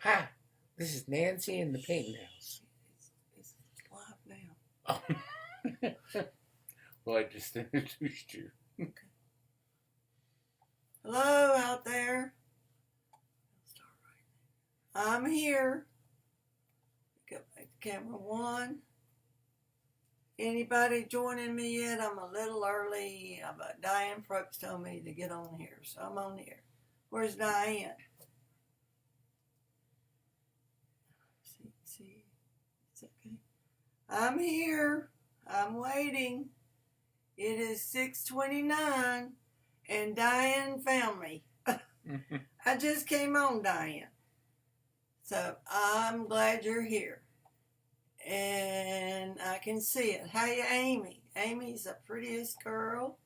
Hi, this is Nancy in the painting house. It's live now. Oh. Well, I just introduced you. Okay. Hello out there. I'm here. Go back to camera one. Anybody joining me yet? I'm a little early, but Diane Probst told me to get on here, so I'm on here. Where's Diane? See, it's okay. I'm here. I'm waiting. It is 6:29, and Diane found me. I just came on, Diane. So I'm glad you're here. And I can see it. Hey, Amy. Amy's the prettiest girl.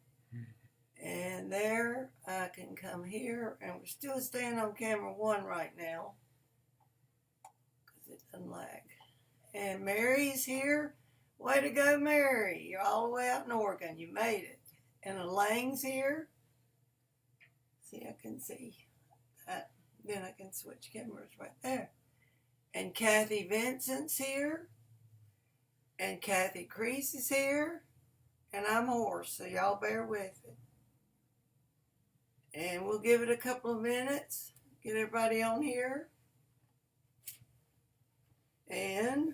And there, I can come here. And we're still staying on camera one right now, because it doesn't lag. And Mary's here. Way to go, Mary. You're all the way out in Oregon. You made it. And Elaine's here. See, I can see that. Then I can switch cameras right there. And Kathy Vincent's here. And Kathy Crease is here. And I'm hoarse, so y'all bear with it. And we'll give it a couple of minutes. Get everybody on here. And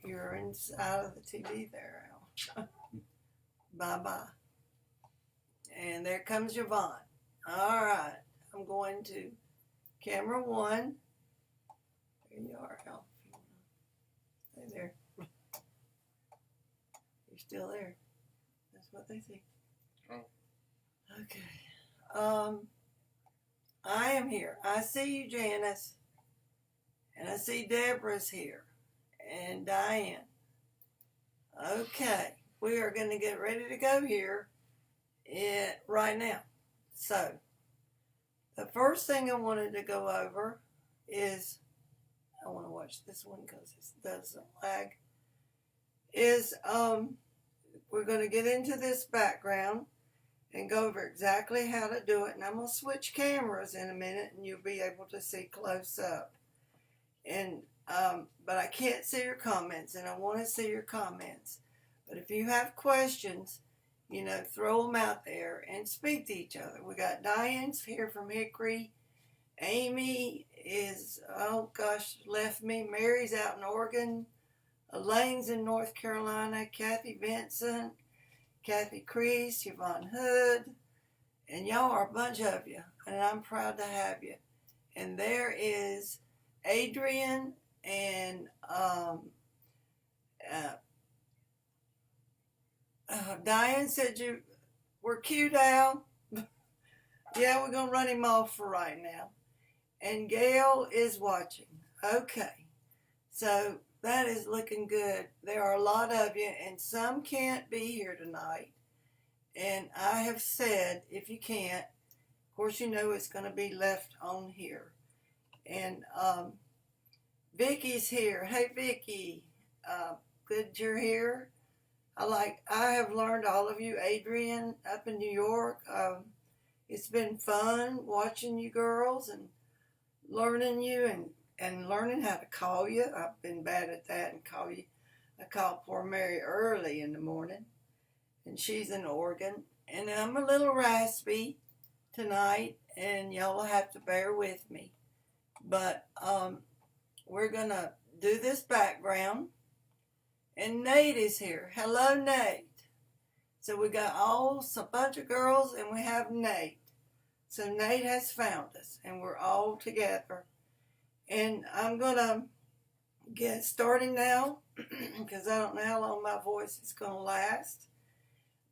you're inside of the TV there, Al. Bye-bye. And there comes Yvonne. All right. I'm going to camera one. There you are, Al. Stay there. You're still there. That's what they see. Oh. Okay. I am here. I see you, Janice. And I see Deborah's here. And Diane. Okay. We are going to get ready to go here right now. So, the first thing I wanted to go over is, I want to watch this one because it doesn't lag, is we're going to get into this background and go over exactly how to do it. And I'm going to switch cameras in a minute and you'll be able to see close up. And but I can't see your comments, and I want to see your comments. But if you have questions, you know, throw them out there and speak to each other. We got Diane's here from Hickory. Amy is, oh gosh, left me. Mary's out in Oregon. Elaine's in North Carolina. Kathy Vincent, Kathy Crease, Yvonne Hood. And y'all are a bunch of you, and I'm proud to have you. And there is Adrian and Diane said you were cute, Al. Yeah, we're going to run him off for right now. And Gail is watching. Okay. So that is looking good. There are a lot of you, and some can't be here tonight. And I have said, if you can't, of course you know it's going to be left on here. And Vicky's here. Hey, Vicky. Good you're here. I have learned all of you. Adrian up in New York. It's been fun watching you girls and learning you and learning how to call you. I've been bad at that and call you. I call poor Mary early in the morning, and she's in Oregon. And I'm a little raspy tonight, and y'all will have to bear with me. But we're going to do this background. And Nate is here. Hello, Nate. So we got a bunch of girls, and we have Nate. So Nate has found us, and we're all together. And I'm going to get started now, because I don't know how long my voice is going to last.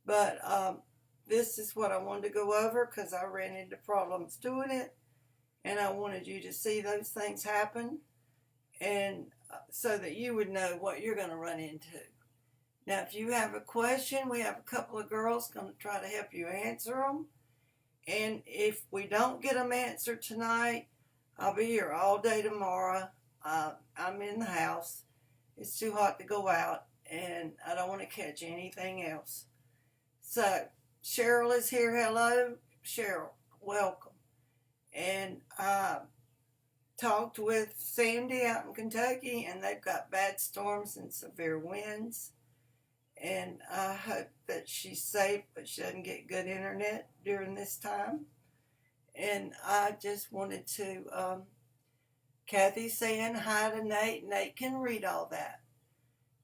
But this is what I wanted to go over, because I ran into problems doing it. And I wanted you to see those things happen, and so that you would know what you're going to run into. Now, if you have a question, we have a couple of girls going to try to help you answer them. And if we don't get them answered tonight, I'll be here all day tomorrow. I'm in the house. It's too hot to go out, and I don't want to catch anything else. So, Cheryl is here. Hello, Cheryl. Welcome. And talked with Sandy out in Kentucky, and they've got bad storms and severe winds. And I hope that she's safe, but she doesn't get good internet during this time. And I just wanted to, Kathy's saying hi to Nate. Nate can read all that.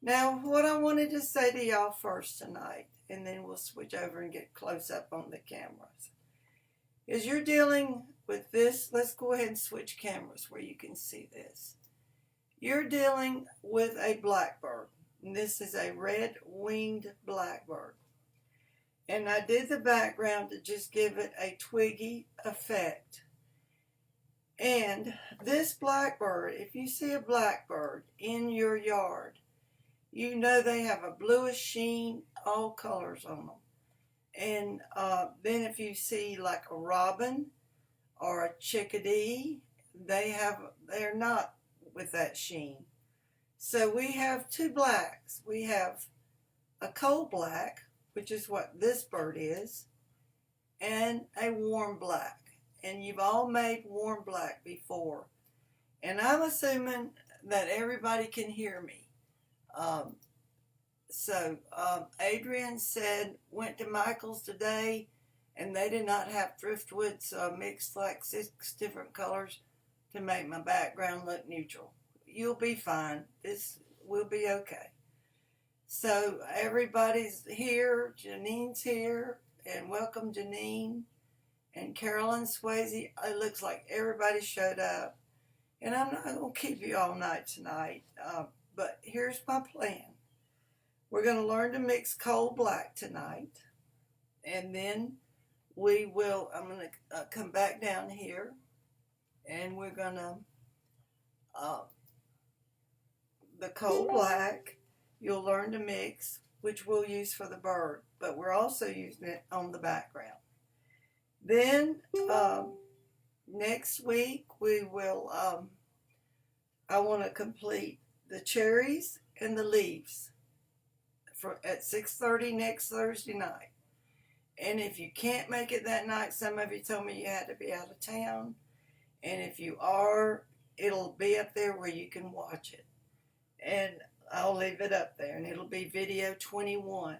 Now, what I wanted to say to y'all first tonight, and then we'll switch over and get close up on the cameras, is you're dealing with this. Let's go ahead and switch cameras where you can see this. You're dealing with a blackbird. And this is a red-winged blackbird. And I did the background to just give it a twiggy effect. And this blackbird, if you see a blackbird in your yard, you know they have a bluish sheen, all colors on them. And then if you see like a robin or a chickadee, they're not with that sheen. So we have two blacks. We have a coal black, which is what this bird is, and a warm black. And you've all made warm black before. And I'm assuming that everybody can hear me. Adrian said, went to Michael's today, and they did not have driftwood, so I mixed like 6 different colors to make my background look neutral. You'll be fine. This will be okay. So everybody's here. Janine's here. And welcome, Janine. And Carolyn Swayze. It looks like everybody showed up. And I'm not going to keep you all night tonight. But here's my plan. We're going to learn to mix coal black tonight. And then I'm going to come back down here. And we're going to... the coal black, you'll learn to mix, which we'll use for the bird, but we're also using it on the background. Then next week we will, I want to complete the cherries and the leaves at 6:30 next Thursday night. And if you can't make it that night, some of you told me you had to be out of town, and if you are, it'll be up there where you can watch it. And I'll leave it up there, and it'll be video 21.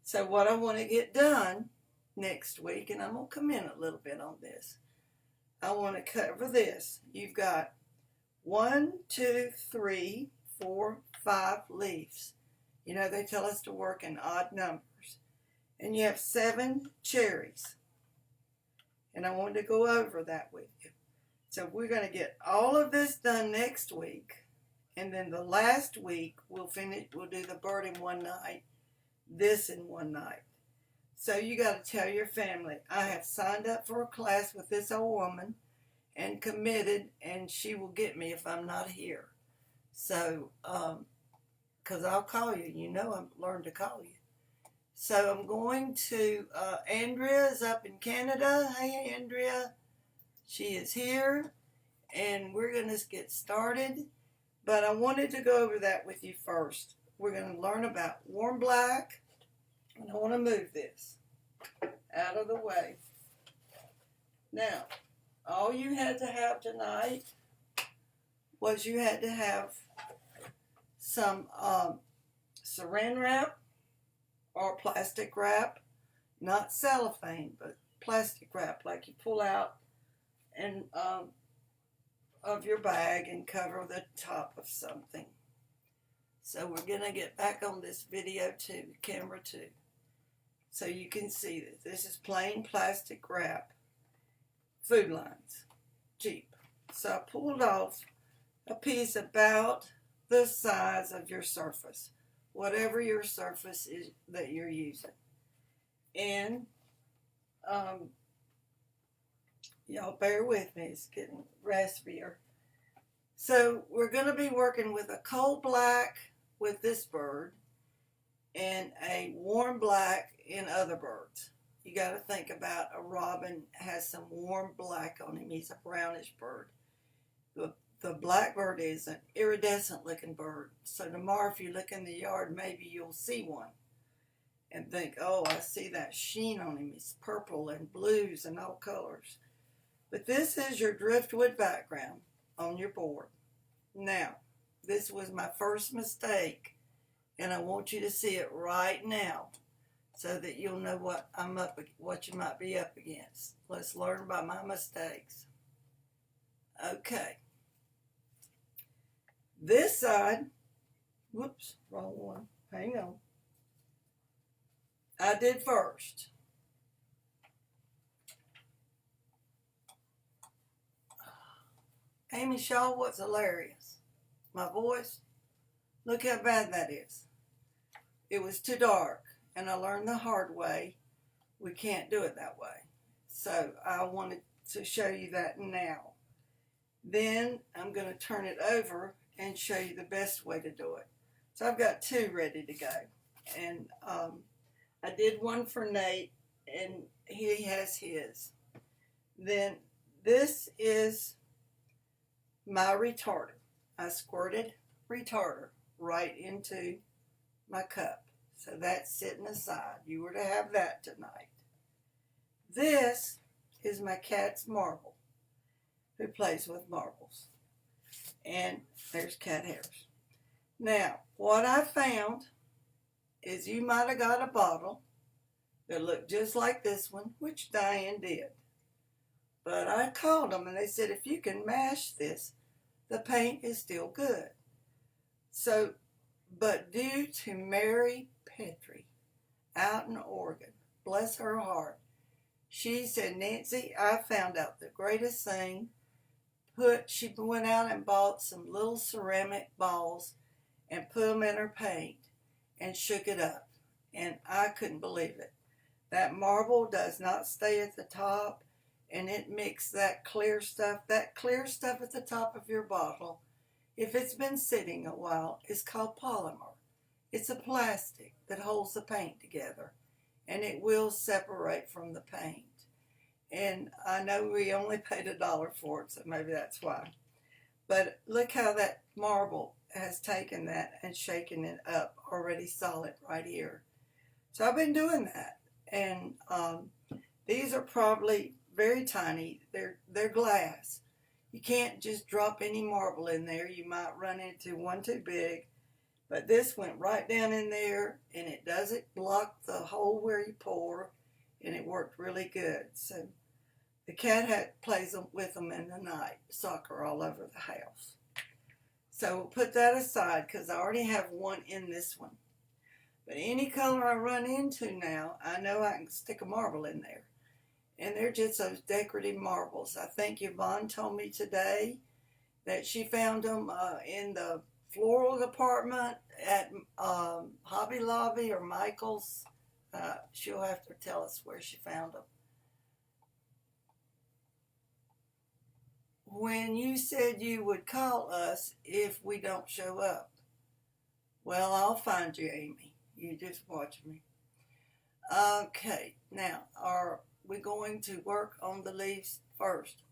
So what I want to get done next week, and I'm going to come in a little bit on this, I want to cover this. You've got 1, 2, 3, 4, 5 leaves. You know, they tell us to work in odd numbers. And you have 7 cherries. And I wanted to go over that with you. So we're going to get all of this done next week. And then the last week, we'll do the bird in one night, this in one night. So you got to tell your family, I have signed up for a class with this old woman and committed, and she will get me if I'm not here. So, because I'll call you. You know I've learned to call you. So I'm going to, Andrea is up in Canada. Hey, Andrea. She is here, and we're going to get started. But I wanted to go over that with you first. We're going to learn about warm black. And I want to move this out of the way. Now, all you had to have tonight was you had to have some saran wrap or plastic wrap. Not cellophane, but plastic wrap like you pull out and of your bag and cover the top of something. So we're going to get back on this video too, camera 2. So you can see that this is plain plastic wrap. Food lines. Cheap. So I pulled off a piece about the size of your surface. Whatever your surface is that you're using. And y'all bear with me, it's getting raspier. So we're going to be working with a coal black with this bird and a warm black in other birds. You got to think about a robin has some warm black on him. He's a brownish bird. The blackbird is an iridescent looking bird. So tomorrow if you look in the yard, maybe you'll see one and think, oh, I see that sheen on him. It's purple and blues and all colors. But this is your driftwood background. on your board. Now, this was my first mistake, and I want you to see it right now so that you'll know what you might be up against. Let's learn by my mistakes. Okay. This side, whoops, wrong one. Hang on. I did first. Amy Shaw, what's hilarious? My voice? Look how bad that is. It was too dark, and I learned the hard way. We can't do it that way. So I wanted to show you that now. Then I'm going to turn it over and show you the best way to do it. So I've got two ready to go. And I did one for Nate, and he has his. Then this is my retarder. I squirted retarder right into my cup. So that's sitting aside. You were to have that tonight. This is my cat's marble, who plays with marbles. And there's cat hairs. Now, what I found is you might have got a bottle that looked just like this one, which Diane did. But I called them and they said, if you can mash this, the paint is still good. So, but due to Mary Petrie out in Oregon, bless her heart, she said, Nancy, I found out the greatest thing. She went out and bought some little ceramic balls and put them in her paint and shook it up. And I couldn't believe it. That marble does not stay at the top, and it mixed that clear stuff at the top of your bottle. If it's been sitting a while, it's called polymer. It's a plastic that holds the paint together, and it will separate from the paint. And I know we only paid $1 for it, so maybe that's why. But look how that marble has taken that and shaken it up already solid right here. So I've been doing that. And these are probably very tiny. They're glass. You can't just drop any marble in there. You might run into one too big. But this went right down in there, and it doesn't block the hole where you pour, and it worked really good. So the cat plays with them in the night, soccer all over the house. So we'll put that aside because I already have one in this one. But any color I run into now, I know I can stick a marble in there. And they're just those decorative marbles. I think Yvonne told me today that she found them in the floral department at Hobby Lobby or Michael's. She'll have to tell us where she found them. When you said you would call us if we don't show up. Well, I'll find you, Amy. You just watch me. Okay, now, are we going to work on the leaves first?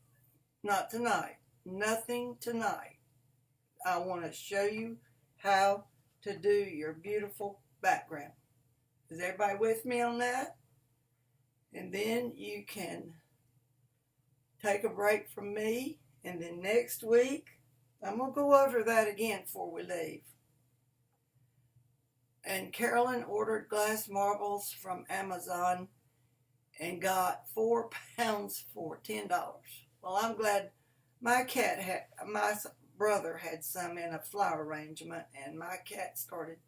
Not tonight. Nothing tonight. I want to show you how to do your beautiful background. Is everybody with me on that? And then you can take a break from me. And then next week, I'm going to go over that again before we leave. And Carolyn ordered glass marbles from Amazon and got 4 pounds for $10. Well, I'm glad my brother had some in a flower arrangement, and my cat started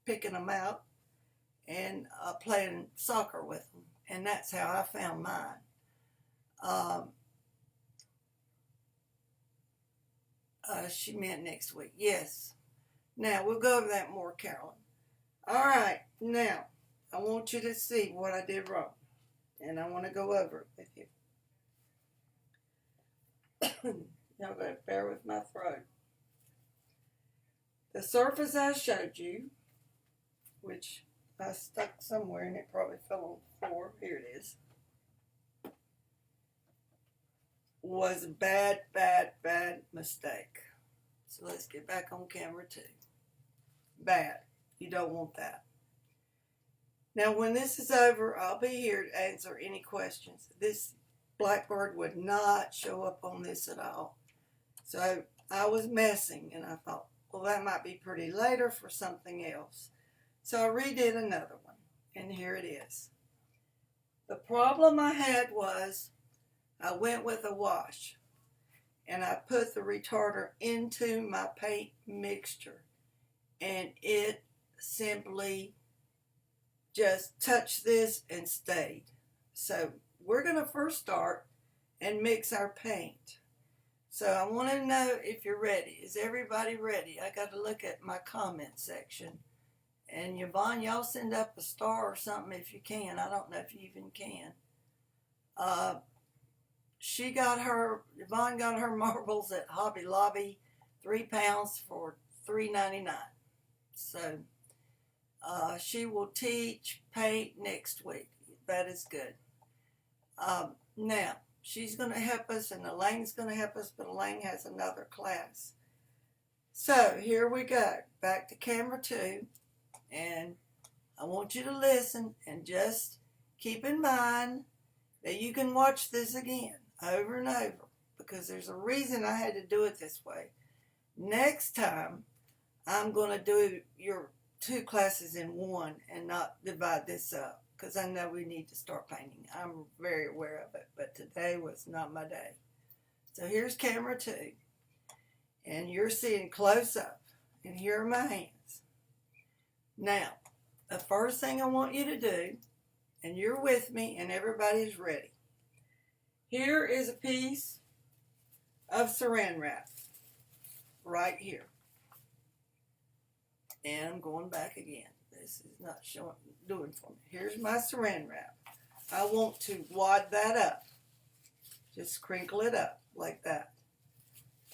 picking them out and playing soccer with them. And that's how I found mine. She meant next week. Yes. Now, we'll go over that more, Carolyn. All right. Now, I want you to see what I did wrong. And I want to go over it with you. Y'all gotta bear with my throat. The surface I showed you, which I stuck somewhere and it probably fell on the floor. Here it is. Was a bad mistake. So let's get back on camera too. Bad. You don't want that. Now when this is over, I'll be here to answer any questions. This blackbird would not show up on this at all. So I was messing, and I thought, well, that might be pretty later for something else. So I redid another one, and here it is. The problem I had was I went with a wash, and I put the retarder into my paint mixture, and it simply just touched this and stayed. So we're going to first start and mix our paint. So I want to know if you're ready. Is everybody ready? I got to look at my comment section. And Yvonne, y'all send up a star or something if you can. I don't know if you even can. Yvonne got her marbles at Hobby Lobby, 3 pounds for $3.99. So she will teach paint next week. That is good. Now, she's going to help us, and Elaine's going to help us, but Elaine has another class. So here we go. Back to camera 2. And I want you to listen and just keep in mind that you can watch this again over and over, because there's a reason I had to do it this way. Next time, I'm going to do your 2 classes in one and not divide this up, because I know we need to start painting. I'm very aware of it, but today was not my day. So here's camera 2, and you're seeing close up, and here are my hands. Now, the first thing I want you to do, and you're with me and everybody's ready. Here is a piece of saran wrap right here. And I'm going back again. This is not doing for me. Here's my saran wrap. I want to wad that up. Just crinkle it up like that.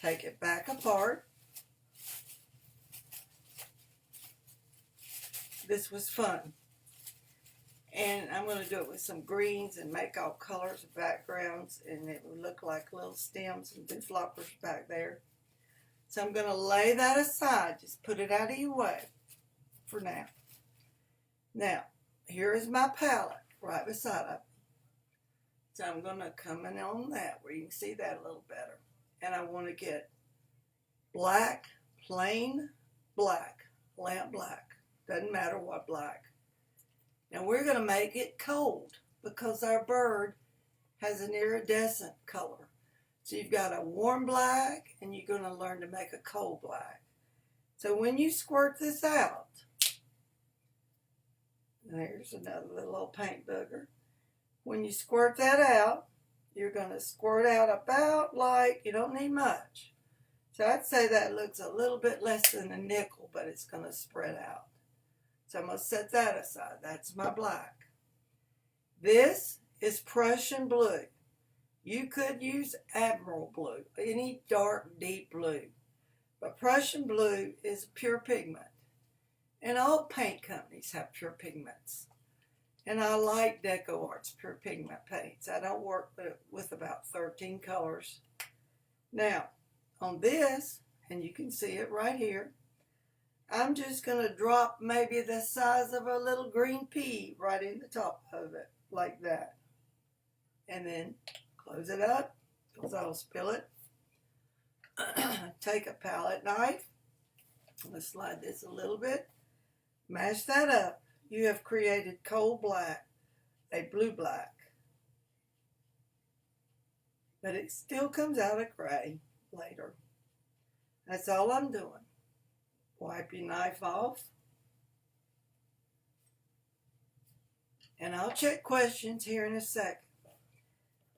Take it back apart. This was fun. And I'm going to do it with some greens and make all colors of backgrounds, and it will look like little stems and big floppers back there. So I'm going to lay that aside. Just put it out of your way for now. Now, here is my palette right beside it. So I'm going to come in on that where you can see that a little better. And I want to get black, plain black, lamp black. Doesn't matter what black. Now we're going to make it cold because our bird has an iridescent color. So you've got a warm black and you're going to learn to make a cold black. So when you squirt this out, there's another little old paint booger. When you squirt that out, you're going to squirt out about like, you don't need much. So I'd say that looks a little bit less than a nickel, but it's going to spread out. So I'm going to set that aside. That's my black. This is Prussian blue. You could use Admiral blue, any dark, deep blue. But Prussian blue is pure pigment. And all paint companies have pure pigments. And I like Deco Art's pure pigment paints. I don't work with about 13 colors. Now, on this, and you can see it right here, I'm just going to drop maybe the size of a little green pea right in the top of it, like that. And then close it up, because I'll spill it. Take a palette knife. I'm going to slide this a little bit. Mash that up. You have created coal black, a blue black. But it still comes out a gray later. That's all I'm doing. Wipe your knife off. And I'll check questions here in a second.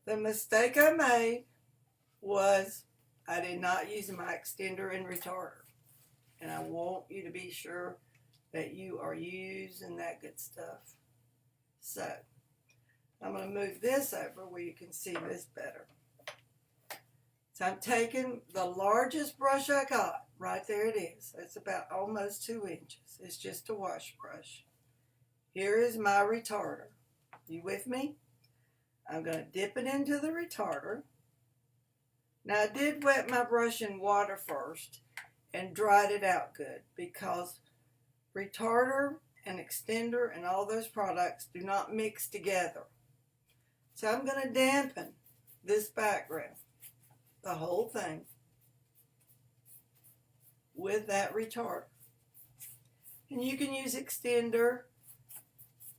The mistake I made was I did not use my extender and retarder. And I want you to be sure that you are using that good stuff. So, I'm going to move this over where you can see this better. So I'm taking the largest brush I got. Right there it is. It's about almost 2 inches. It's just a wash brush. Here is my retarder. You with me? I'm going to dip it into the retarder. Now I did wet my brush in water first and dried it out good, because retarder and extender and all those products do not mix together. So I'm going to dampen this background, the whole thing. with that retarder. And you can use extender.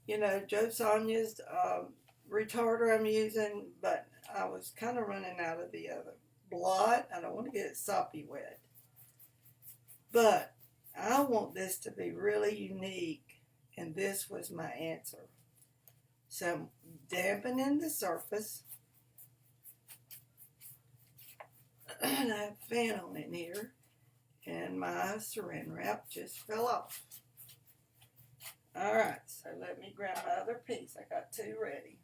You know, Joe Sonia's retarder I'm using, but I was kind of running out of the other blot. I don't want to get it soppy wet. But I want this to be really unique, and this was my answer. So I'm dampening the surface. And I have a fan on in here, and my saran wrap just fell off. Alright, so let me grab my other piece. I got two ready.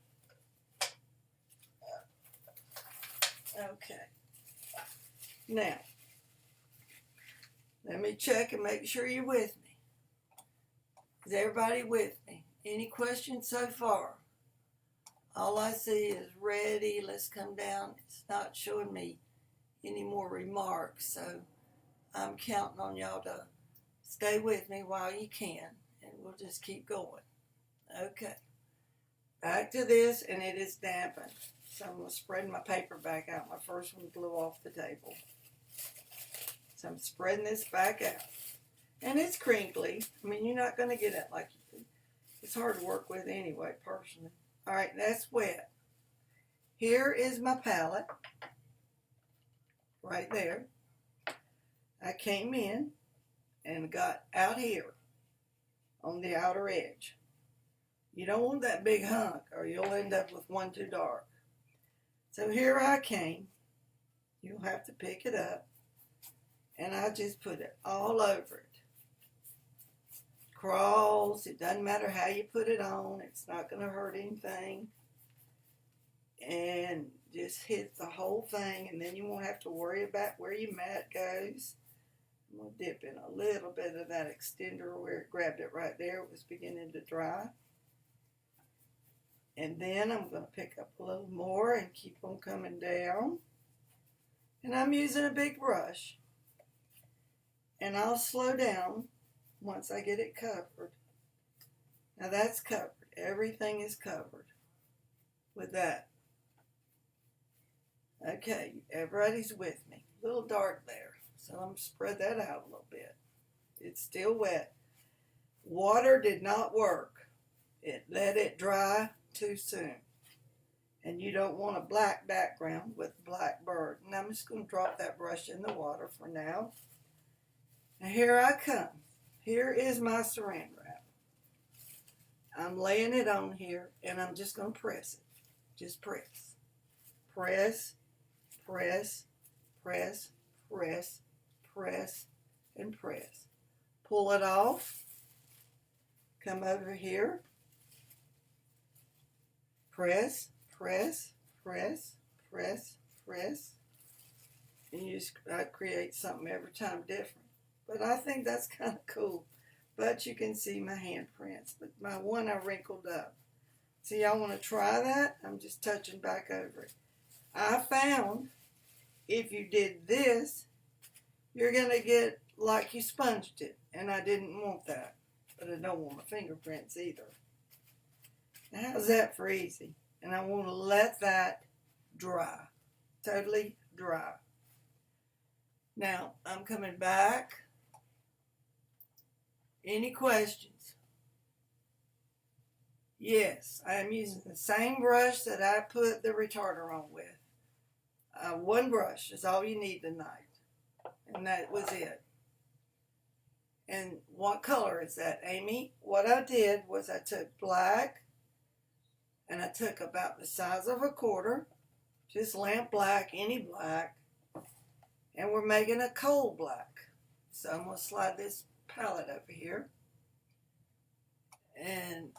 Okay. Now, let me check and make sure you're with me. Is everybody with me? Any questions so far? All I see is ready. Let's come down. It's not showing me any more remarks, so I'm counting on y'all to stay with me while you can, and we'll just keep going. Okay. Back to this, and it is dampened. So I'm going to spread my paper back out. My first one blew off the table. So I'm spreading this back out. And it's crinkly. I mean, you're not going to get it like you could. It's hard to work with anyway, personally. All right, that's wet. Here is my palette. Right there. I came in and got out here on the outer edge. You don't want that big hunk or you'll end up with one too dark. So here I came. You'll have to pick it up. And I just put it all over it. Crawls. It doesn't matter how you put it on. It's not going to hurt anything. And just hit the whole thing. And then you won't have to worry about where your mat goes. I'm going to dip in a little bit of that extender where it grabbed it right there. It was beginning to dry. And then I'm going to pick up a little more and keep on coming down. And I'm using a big brush. And I'll slow down once I get it covered. Now that's covered. Everything is covered with that. Okay, everybody's with me. A little dark there. So I'm going to spread that out a little bit. It's still wet. Water did not work. It let it dry too soon. And you don't want a black background with a black bird. And I'm just going to drop that brush in the water for now. Now here I come. Here is my saran wrap. I'm laying it on here and I'm just going to press it. Just press. Press, press, press, press, press, and press. Pull it off. Come over here. Press, press, press, press, press. And you just create something every time different. But I think that's kind of cool. But you can see my handprints. But my one I wrinkled up. So y'all want to try that? I'm just touching back over it. I found if you did this, you're going to get like you sponged it. And I didn't want that. But I don't want my fingerprints either. Now, how's that for easy? And I want to let that dry. Totally dry. Now, I'm coming back. Any questions? Yes, I am using the same brush that I put the retarder on with. One brush is all you need tonight. And that was it. And what color is that, Amy? What I did was I took black, and I took about the size of a quarter, just lamp black, any black, and we're making a coal black. So I'm going to slide this palette over here, and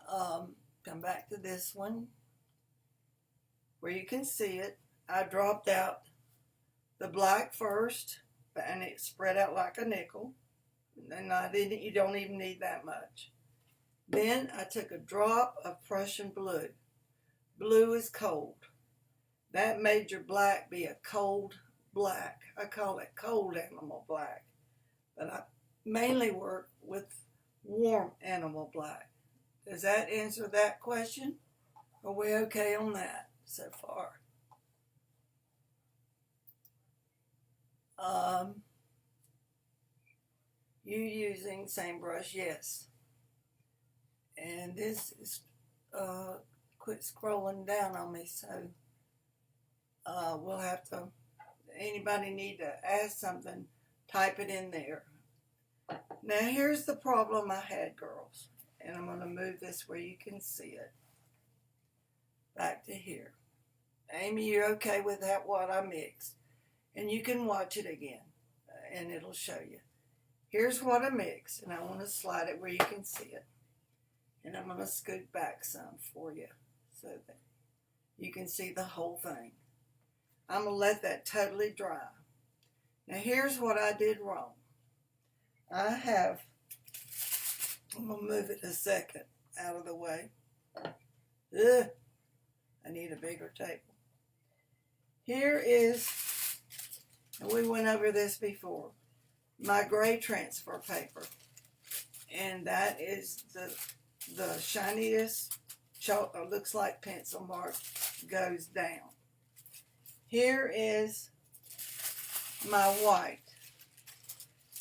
come back to this one, where you can see it. I dropped out the black first, and it spread out like a nickel. And you don't even need that much. Then I took a drop of Prussian blue. Blue is cold. That made your black be a cold black. I call it cold animal black. But I mainly work with warm animal black. Does that answer that question? Are we okay on that so far? You using same brush? Yes. And this is quit scrolling down on me, so we'll have to, anybody need to ask something, type it in there. Now here's the problem I had, girls, and I'm going to move this where you can see it. Back to here. Amy, you're okay with that, what I mixed? And you can watch it again, and it'll show you. Here's what I mixed, and I want to slide it where you can see it. And I'm going to scoot back some for you so that you can see the whole thing. I'm going to let that totally dry. Now here's what I did wrong. I'm going to move it a second out of the way. Ugh, I need a bigger table. Here is, and we went over this before, my gray transfer paper. And that is the shiniest chalk, or looks like pencil mark, goes down. Here is my white,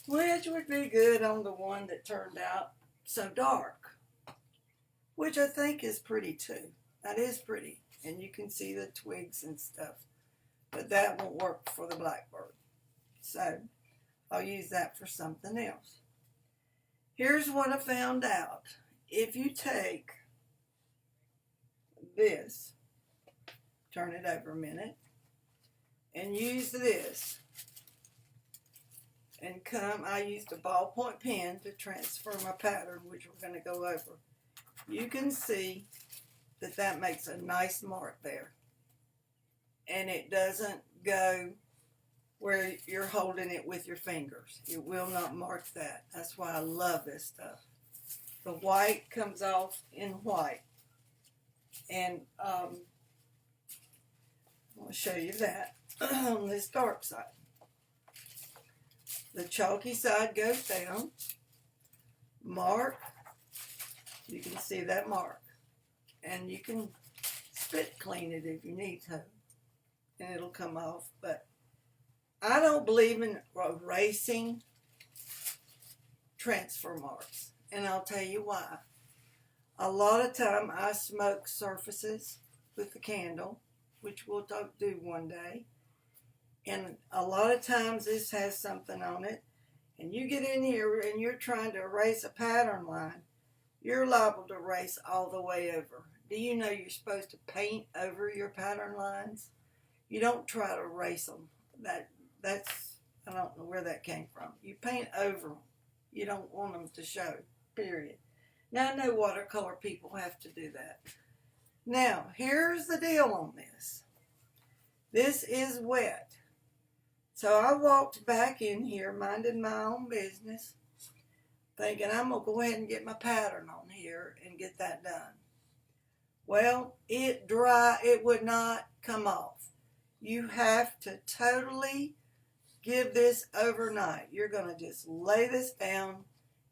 which would be good on the one that turned out so dark, which I think is pretty too. That is pretty, and you can see the twigs and stuff, but that won't work for the blackbird, so I'll use that for something else. Here's what I found out. If you take this, turn it over a minute, and use this, and I used a ballpoint pen to transfer my pattern, which we're going to go over. You can see that that makes a nice mark there. And it doesn't go where you're holding it with your fingers. It will not mark that. That's why I love this stuff. The white comes off in white. And I'm going to show you that on this dark side. The chalky side goes down. Mark. You can see that mark. And you can spit clean it if you need to. And it'll come off. But I don't believe in erasing transfer marks. And I'll tell you why. A lot of time I smoke surfaces with the candle, which we'll do one day. And a lot of times this has something on it. And you get in here and you're trying to erase a pattern line. You're liable to erase all the way over. Do you know you're supposed to paint over your pattern lines? You don't try to erase them. That's I don't know where that came from. You paint over them. You don't want them to show, period. Now, I know watercolor people have to do that. Now, here's the deal on this. This is wet. So I walked back in here, minding my own business, thinking I'm going to go ahead and get my pattern on here and get that done. Well, it would not come off. You have to totally give this overnight. You're going to just lay this down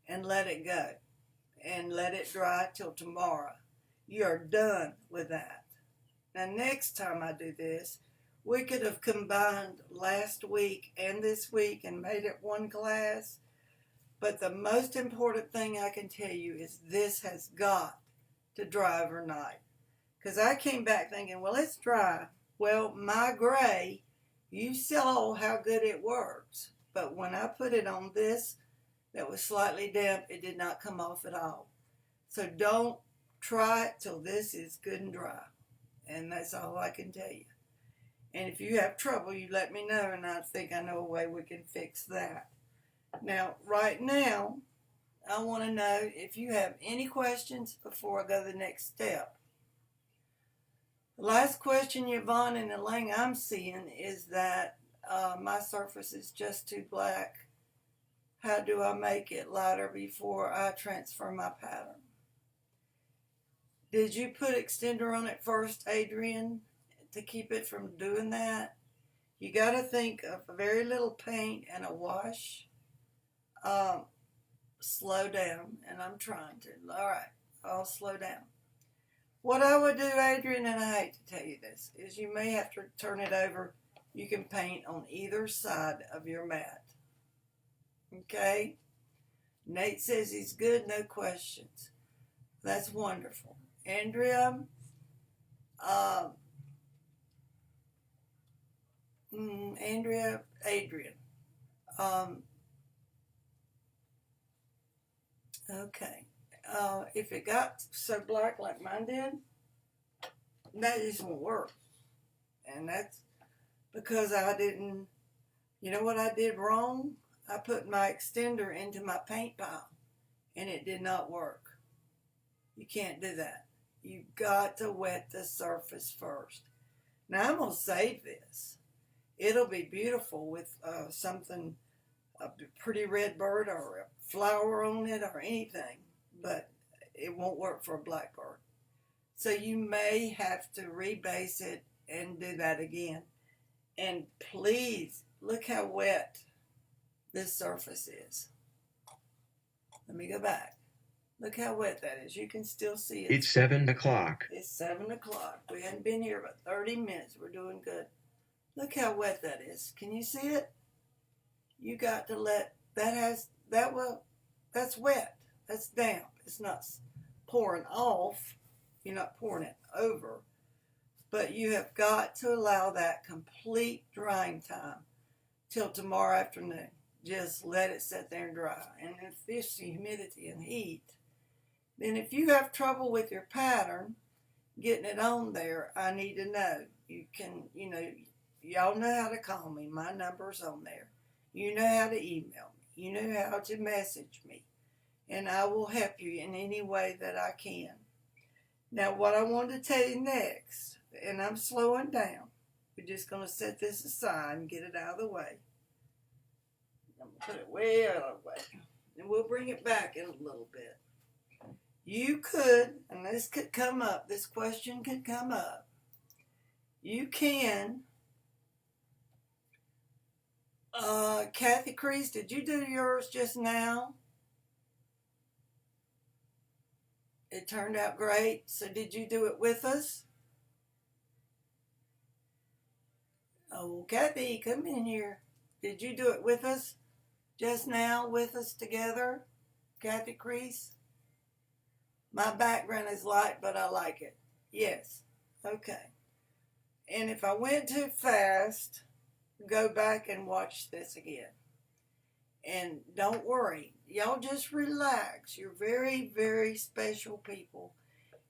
and let it go. And let it dry till tomorrow. You're done with that. Now, next time I do this, we could have combined last week and this week and made it one class. But the most important thing I can tell you is this has got to dry overnight. Because I came back thinking, well, it's dry. Well, my gray, you saw how good it works. But when I put it on this that was slightly damp, it did not come off at all. So don't try it till this is good and dry. And that's all I can tell you. And if you have trouble, you let me know, and I think I know a way we can fix that. Now, right now, I want to know if you have any questions before I go to the next step. The last question, Yvonne and Elaine, I'm seeing is that my surface is just too black. How do I make it lighter before I transfer my pattern? Did you put extender on it first, Adrian, to keep it from doing that? You got to think of a very little paint and a wash. Slow down, and I'm trying to. All right, I'll slow down. What I would do, Adrian, and I hate to tell you this, is you may have to turn it over. You can paint on either side of your mat. Okay? Nate says he's good, no questions. That's wonderful. Andrea, uh, Adrian. Um, okay. If it got so black like mine did, that just won't work. And that's because I didn't, you know what I did wrong? I put my extender into my paint pile and it did not work. You can't do that. You've got to wet the surface first. Now I'm going to save this. It'll be beautiful with something, a pretty red bird or a flower on it or anything, but it won't work for a blackbird. So you may have to rebase it and do that again. And please look how wet this surface is. Let me go back. Look how wet that is. You can still see it. It's 7 o'clock. It's 7 o'clock. We hadn't been here but 30 minutes. We're doing good. Look how wet that is. Can you see it? You got to let, that's wet. That's damp. It's not pouring off. You're not pouring it over. But you have got to allow that complete drying time till tomorrow afternoon. Just let it sit there and dry. And if this humidity and heat, then if you have trouble with your pattern, getting it on there, I need to know. You can, y'all know how to call me. My number's on there. You know how to email me. You know how to message me. And I will help you in any way that I can. Now, what I want to tell you next, and I'm slowing down. We're just going to set this aside and get it out of the way. I'm going to put it way out of the way. And we'll bring it back in a little bit. You could, and this could come up, this question could come up. You can, Kathy Crease, did you do yours just now? It turned out great. So did you do it with us? Oh, Kathy, come in here. Did you do it with us just now, with us together? Kathy Crease? My background is light, but I like it. Yes. Okay. And if I went too fast, go back and watch this again. And don't worry. Y'all just relax. You're very, very special people.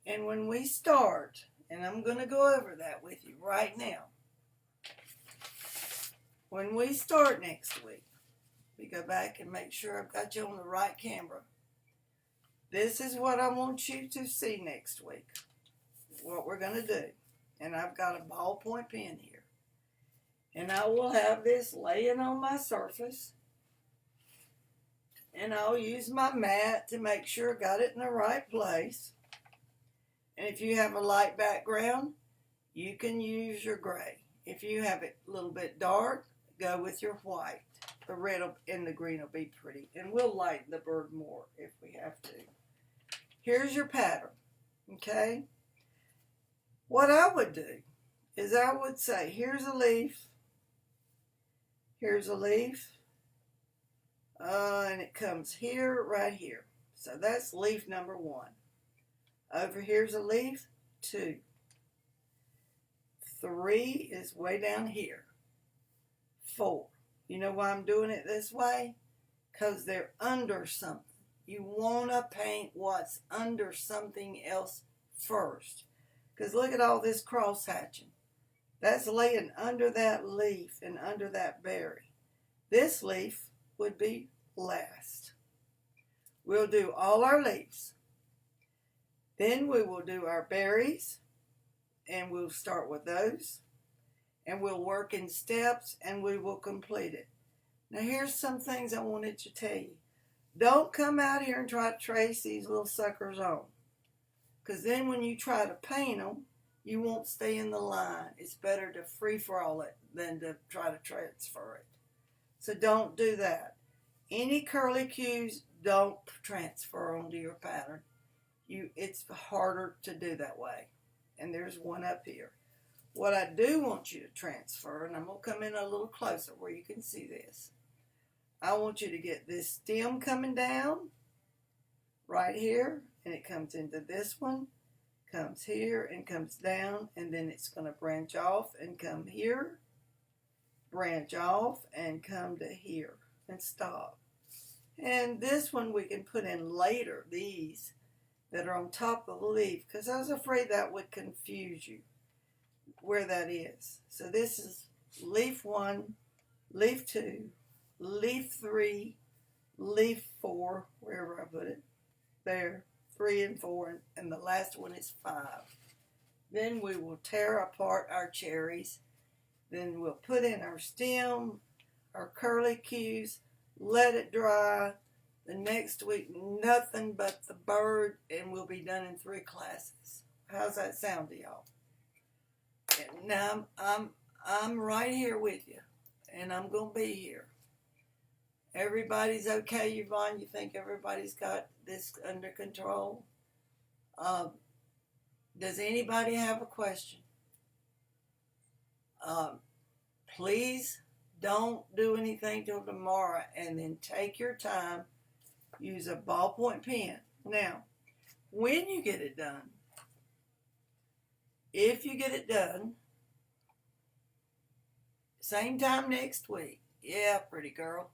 And when we start, and I'm going to go over that with you right now. When we start next week, we go back and make sure I've got you on the right camera. This is what I want you to see next week. What we're going to do. And I've got a ballpoint pen here. And I will have this laying on my surface. And I'll use my mat to make sure I got it in the right place. And if you have a light background, you can use your gray. If you have it a little bit dark, go with your white. The red and the green will be pretty. And we'll lighten the bird more if we have to. Here's your pattern. Okay? What I would do is I would say, here's a leaf. Here's a leaf. And it comes here, right here. So that's leaf number 1. Over here's a leaf, 2. 3 is way down here. 4. You know why I'm doing it this way? Because they're under something. You want to paint what's under something else first. Because look at all this cross hatching. That's laying under that leaf and under that berry. This leaf would be last. We'll do all our leaves. Then we will do our berries, and we'll start with those, and we'll work in steps, and we will complete it. Now here's some things I wanted to tell you. Don't come out here and try to trace these little suckers on, because then when you try to paint them, you won't stay in the line. It's better to free-for-all it than to try to transfer it. So don't do that. Any curly cues, don't transfer onto your pattern. It's harder to do that way. And there's one up here. What I do want you to transfer, and I'm going to come in a little closer where you can see this. I want you to get this stem coming down right here, and it comes into this one, comes here and comes down, and then it's going to branch off and come here, branch off and come to here and stop. And this one we can put in later, these that are on top of the leaf, because I was afraid that would confuse you where that is. So this is leaf 1, leaf 2, leaf 3, leaf 4, wherever I put it, there, 3 and 4, and the last one is 5. Then we will tear apart our cherries. Then we'll put in our stem, our curly cues, let it dry. The next week, nothing but the bird, and we'll be done in 3 classes. How's that sound to y'all? And now I'm right here with you, and I'm gonna be here. Everybody's okay, Yvonne? You think everybody's got this under control? Does anybody have a question? Please don't do anything till tomorrow, and then take your time. Use a ballpoint pen. Now, when you get it done, if you get it done, same time next week. Yeah, pretty girl.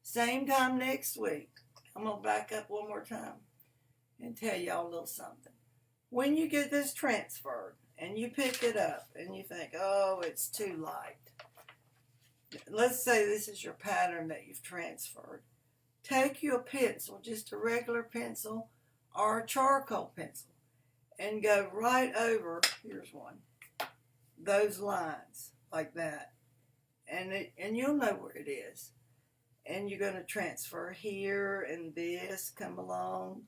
Same time next week. I'm going to back up one more time and tell y'all a little something. When you get this transferred and you pick it up and you think, oh, it's too light. Let's say this is your pattern that you've transferred. Take you a pencil, just a regular pencil or a charcoal pencil, and go right over, here's one, those lines like that. And you'll know where it is. And you're going to transfer here, and this come along.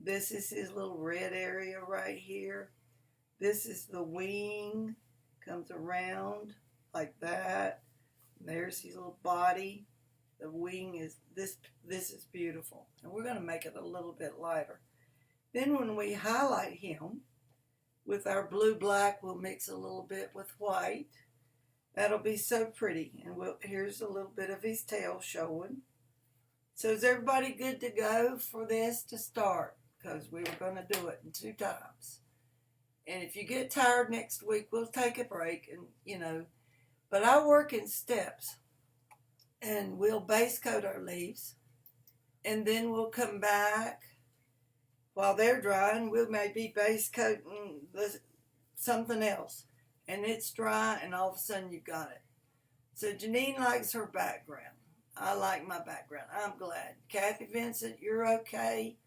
This is his little red area right here. This is the wing, comes around like that. There's his little body. The wing is, this is beautiful. And we're going to make it a little bit lighter. Then when we highlight him with our blue-black, we'll mix a little bit with white. That'll be so pretty. And here's a little bit of his tail showing. So is everybody good to go for this to start? Because we were going to do it in 2 times. And if you get tired next week, we'll take a break. And, but I work in steps. And we'll base coat our leaves. And then we'll come back. While they're drying, we'll maybe base coating something else. And it's dry, and all of a sudden you've got it. So Janine likes her background. I like my background. I'm glad. Kathy Vincent, you're okay.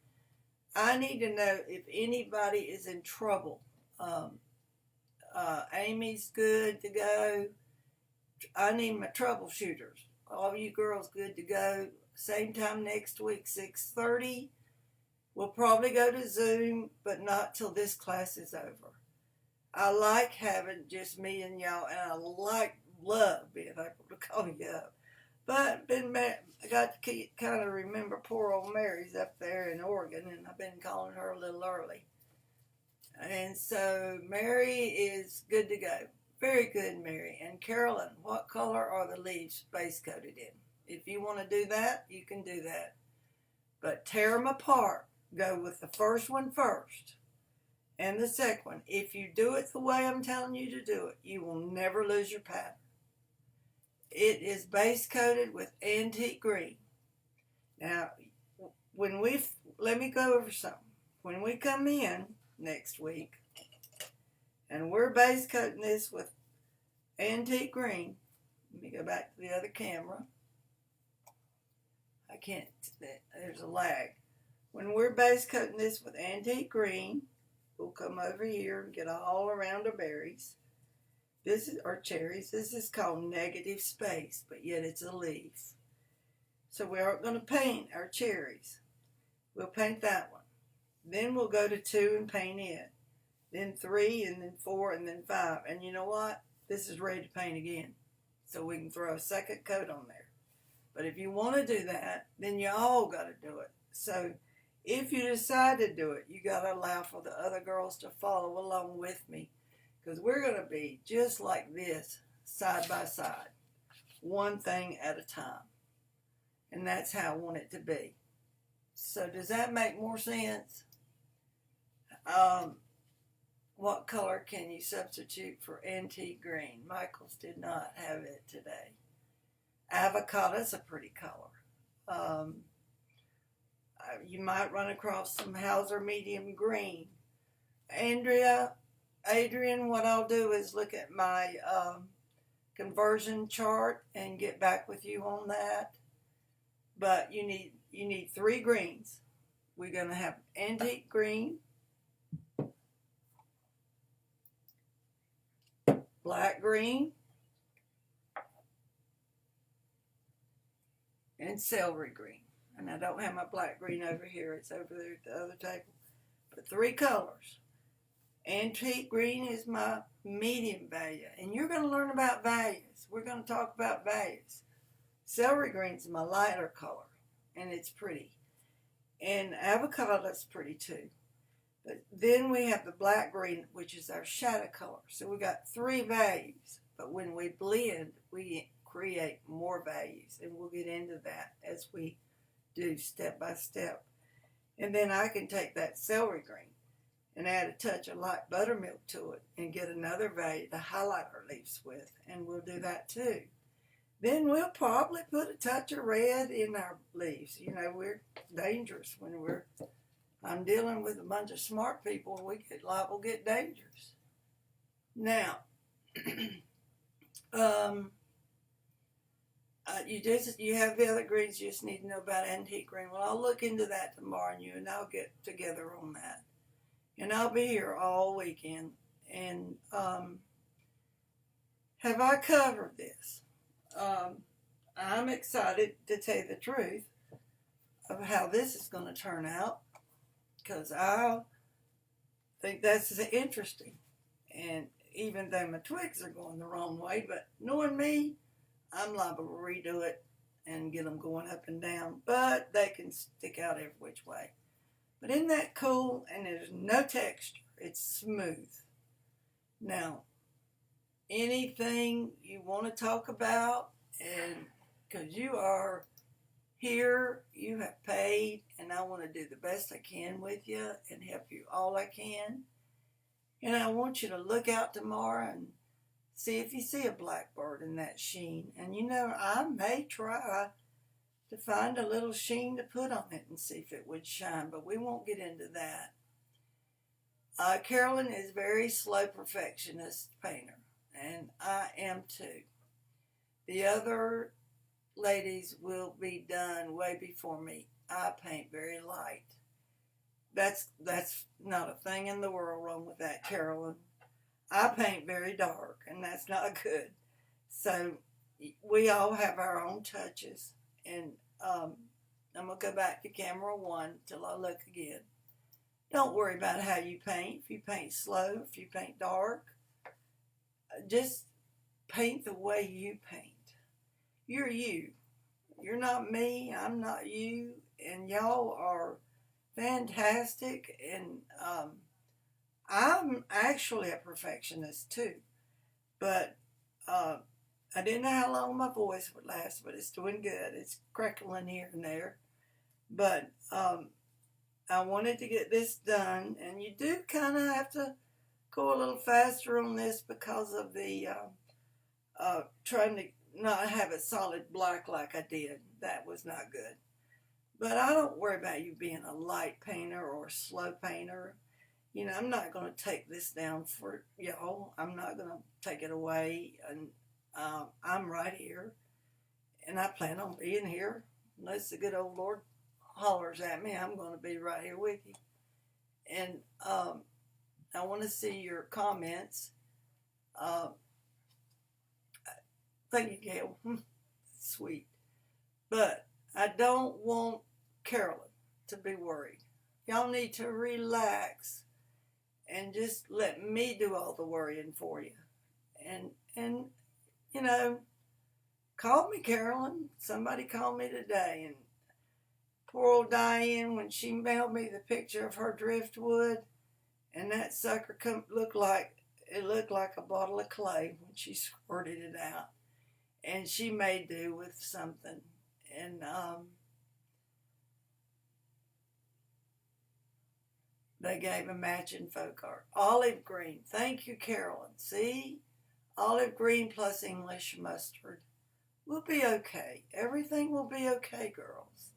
I need to know if anybody is in trouble. Amy's good to go. I need my troubleshooters. All you girls good to go. Same time next week, 6:30. We'll probably go to Zoom, but not till this class is over. I like having just me and y'all, and I love being able to call you up. But I got to kind of remember poor old Mary's up there in Oregon, and I've been calling her a little early. And so Mary is good to go. Very good, Mary. And Carolyn, what color are the leaves base coated in? If you want to do that, you can do that. But tear them apart. Go with the first one first. And the second one. If you do it the way I'm telling you to do it, you will never lose your pattern. It is base coated with antique green. Now, let me go over something. When we come in next week, and we're base coating this with antique green. Let me go back to the other camera. I can't, there's a lag. When we're base coating this with antique green, we'll come over here and get all around our berries. This is our cherries. This is called negative space, but yet it's a leaf. So we aren't going to paint our cherries. We'll paint that one. Then we'll go to 2 and paint it. Then 3, and then 4, and then 5. And you know what? This is ready to paint again. So we can throw a second coat on there. But if you want to do that, then you all got to do it. So if you decide to do it, you got to allow for the other girls to follow along with me. Because we're going to be just like this, side by side. One thing at a time. And that's how I want it to be. So does that make more sense? What color can you substitute for antique green? Michael's did not have it today. Avocado is a pretty color. You might run across some Hauser medium green. Adrian, what I'll do is look at my conversion chart and get back with you on that. But you need 3 greens. We're going to have antique green, black green, and celery green. And I don't have my black green over here. It's over there at the other table. But 3 colors. Antique green is my medium value. And you're going to learn about values. We're going to talk about values. Celery green is my lighter color. And it's pretty. And avocado is pretty too. But then we have the black green, which is our shadow color. So we got 3 values. But when we blend, we create more values. And we'll get into that as we do step by step. And then I can take that celery green and add a touch of light buttermilk to it and get another value to highlight our leaves with. And we'll do that too. Then we'll probably put a touch of red in our leaves. You know, we're dangerous when I'm dealing with a bunch of smart people. We get liable to get dangerous. Now, you have the other greens. You just need to know about antique green. Well, I'll look into that tomorrow, and you and I'll get together on that. And I'll be here all weekend. And have I covered this? I'm excited to tell you the truth of how this is going to turn out, because I think that's interesting. And even though my twigs are going the wrong way, but knowing me, I'm liable to redo it and get them going up and down, but they can stick out every which way. But isn't that cool? And there's no texture. It's smooth. Now, anything you want to talk about, and because you are here, you have paid, and I want to do the best I can with you and help you all I can. And I want you to look out tomorrow and see if you see a blackbird in that sheen. And you know, I may try to find a little sheen to put on it and see if it would shine, but we won't get into that. Carolyn is a very slow perfectionist painter, and I am too. The other ladies will be done way before me. I paint very light. That's not a thing in the world wrong with that, Carolyn. I paint very dark, and that's not good. So we all have our own touches, and I'm going to go back to camera 1 till I look again. Don't worry about how you paint. If you paint slow, if you paint dark, just paint the way you paint. You're you. You're not me. I'm not you. And y'all are fantastic. And I'm actually a perfectionist too. But I didn't know how long my voice would last, but it's doing good. It's crackling here and there. But I wanted to get this done. And you do kind of have to go a little faster on this because of the trying to not have it solid black like I did. That was not good. But I don't worry about you being a light painter or a slow painter. You know, I'm not going to take this down for y'all. I'm not going to take it away. And I'm right here. And I plan on being here. Unless the good old Lord hollers at me, I'm going to be right here with you. And I want to see your comments. Thank you, Gail. Sweet. But I don't want Carolyn to be worried. Y'all need to relax and just let me do all the worrying for you. And you know, call me, Carolyn. Somebody called me today, and poor old Diane, when she mailed me the picture of her driftwood, and that sucker looked like a bottle of clay when she squirted it out. And she made do with something. And they gave a matching folk art. Olive green. Thank you, Carolyn. See? Olive green plus English mustard. We'll be okay. Everything will be okay, girls.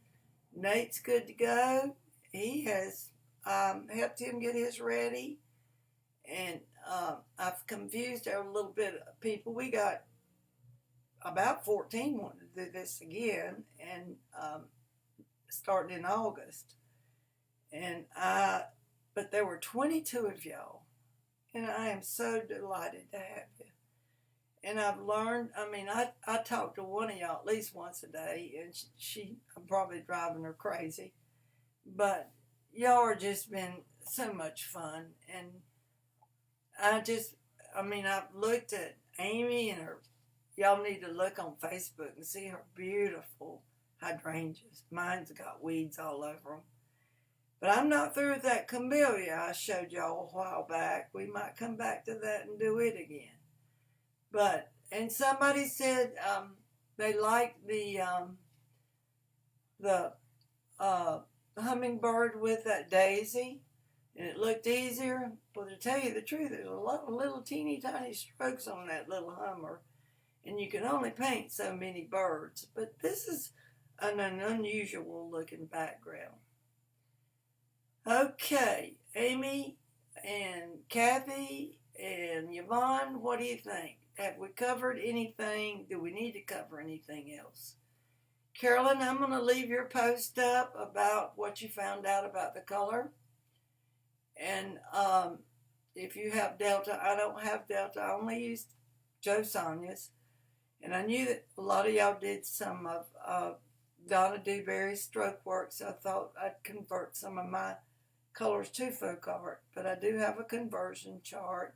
Nate's good to go. He has helped him get his ready. And I've confused a little bit of people. We got about 14 wanting to do this again, and starting in August. And but there were 22 of y'all, and I am so delighted to have you. And I've learned, I talk to one of y'all at least once a day, and I'm probably driving her crazy, but y'all are just been so much fun. And I've looked at Amy and her. Y'all need to look on Facebook and see her beautiful hydrangeas. Mine's got weeds all over them. But I'm not through with that camellia I showed y'all a while back. We might come back to that and do it again. And somebody said they liked the hummingbird with that daisy, and it looked easier. Well, to tell you the truth, there's a lot of little teeny tiny strokes on that little hummer, and you can only paint so many birds. But this is an unusual looking background. Okay, Amy and Kathy and Yvonne, what do you think? Have we covered anything? Do we need to cover anything else? Carolyn, I'm going to leave your post up about what you found out about the color. And if you have Delta, I don't have Delta. I only used Joe Sonia's. And I knew that a lot of y'all did some of Donna Dewberry's stroke work, so I thought I'd convert some of my colors to folk art. But I do have a conversion chart.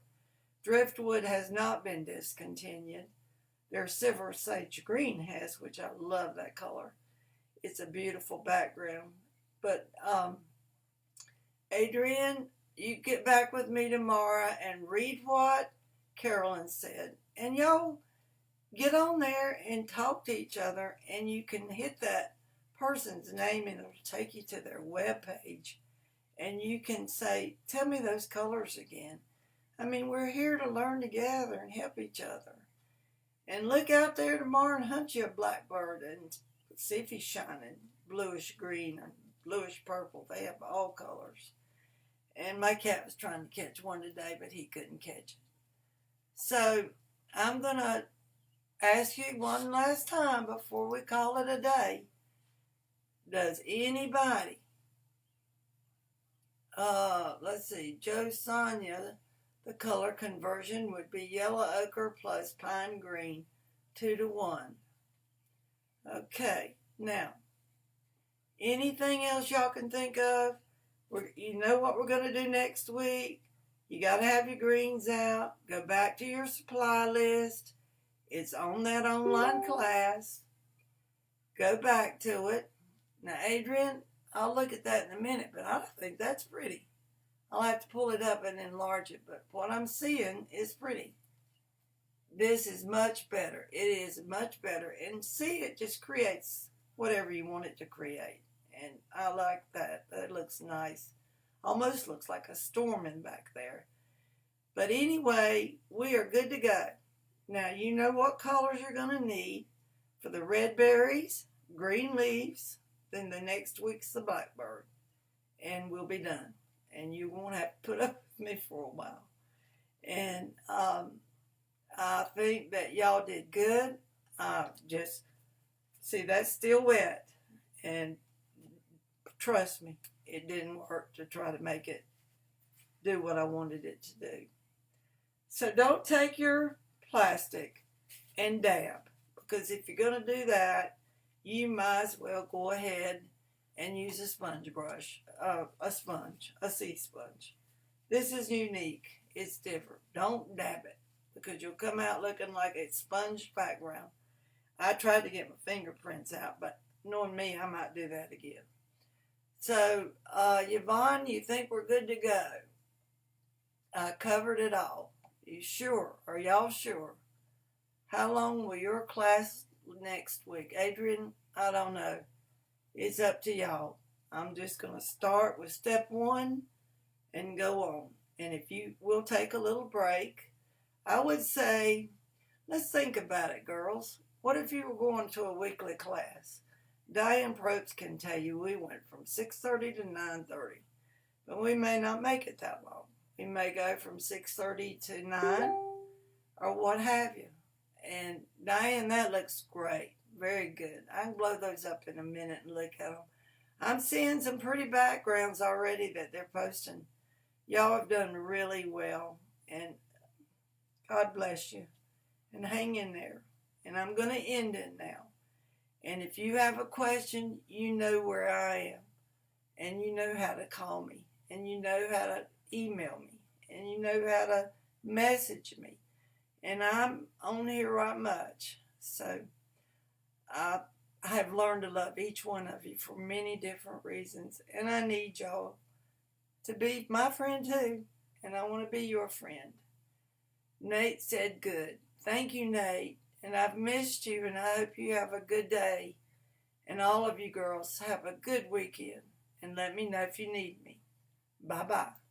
Driftwood has not been discontinued. Their Silver Sage Green has, which I love that color. It's a beautiful background. But Adrian, you get back with me tomorrow and read what Carolyn said. And y'all get on there and talk to each other, and you can hit that person's name and it'll take you to their webpage. And you can say, tell me those colors again. We're here to learn together and help each other. And look out there tomorrow and hunt you a blackbird and see if he's shining bluish green or bluish purple. They have all colors. And my cat was trying to catch one today, but he couldn't catch it. So I'm going to ask you one last time before we call it a day. Does anybody, let's see, Joe Sonia, the color conversion would be yellow ochre plus pine green, 2-to-1. Okay, now, anything else y'all can think of? You know what we're going to do next week? You got to have your greens out. Go back to your supply list. It's on that online class. Go back to it. Now, Adrian, I'll look at that in a minute, but I think that's pretty. I'll have to pull it up and enlarge it, but what I'm seeing is pretty. This is much better. It is much better. And see, it just creates whatever you want it to create. And I like that. That looks nice. Almost looks like a storming back there. But anyway, we are good to go. Now, you know what colors you're going to need for the red berries, green leaves, then the next week's the blackbird. And we'll be done. And you won't have to put up with me for a while. And I think that y'all did good. See, that's still wet. And trust me, it didn't work to try to make it do what I wanted it to do. So don't take your plastic and dab. Because if you're going to do that, you might as well go ahead and use a sponge brush, a sea sponge. This is unique. It's different. Don't dab it because you'll come out looking like a sponge background. I tried to get my fingerprints out, but knowing me, I might do that again. So, Yvonne, you think we're good to go? I covered it all. You sure? Are y'all sure? How long will your class next week. Adrian, I don't know. It's up to y'all. I'm just going to start with step 1 and go on. And if you will take a little break, I would say, let's think about it, girls. What if you were going to a weekly class? Diane Probst can tell you we went from 6:30 to 9:30, but we may not make it that long. We may go from 6:30 to 9 or what have you. And Diane, that looks great. Very good. I can blow those up in a minute and look at them. I'm seeing some pretty backgrounds already that they're posting. Y'all have done really well, and God bless you. And hang in there. And I'm going to end it now. And if you have a question, you know where I am. And you know how to call me. And you know how to email me. And you know how to message me. And I'm on here right much. So I have learned to love each one of you for many different reasons. And I need y'all to be my friend too. And I want to be your friend. Nate said good. Thank you, Nate. And I've missed you, and I hope you have a good day. And all of you girls have a good weekend. And let me know if you need me. Bye-bye.